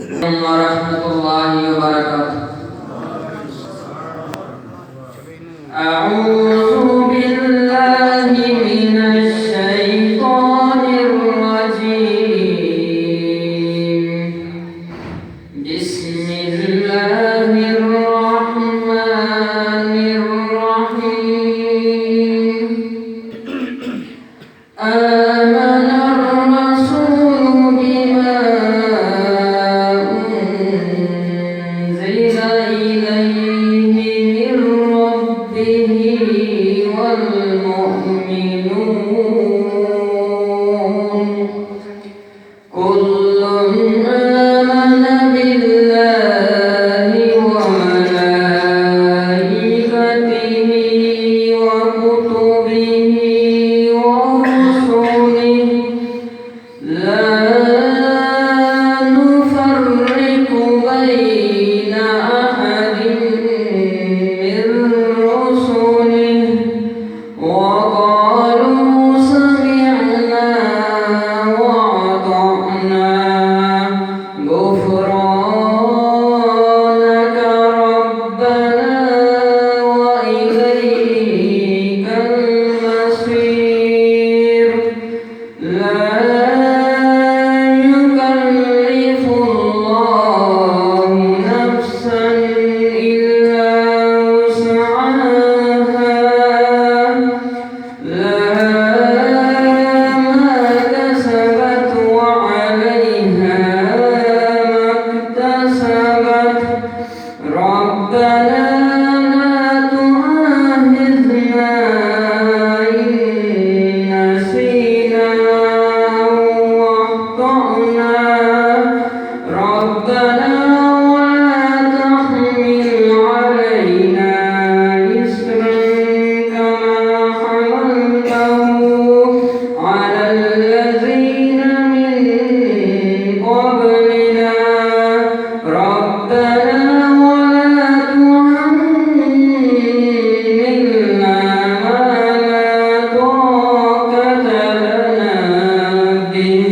ورحمة الله وبركاته. أعوذ بالله من الشيطان الرجيم. بسم الله الرحمن الرحيم. آمن الرسول بما أنزل إليه من ربه والمؤمنون كل آمن بالله وملائكته وكتبه ورسله لا نفرق بين أحد من رسله وقالوا سمعنا وأطعنا غفرانك ربنا وإليك المصير. لا يكلف الله نفسا إلا وسعها. لها ما كسبت وعليها ما اكتسبت. ربنا لا تؤاخذنا إن نسينا أو أخطأنا. ربنا ولا تحمل علينا إصرا كما حملته على الذين من قبلنا. ربنا ولا تحملنا ما لا طاقة لنا به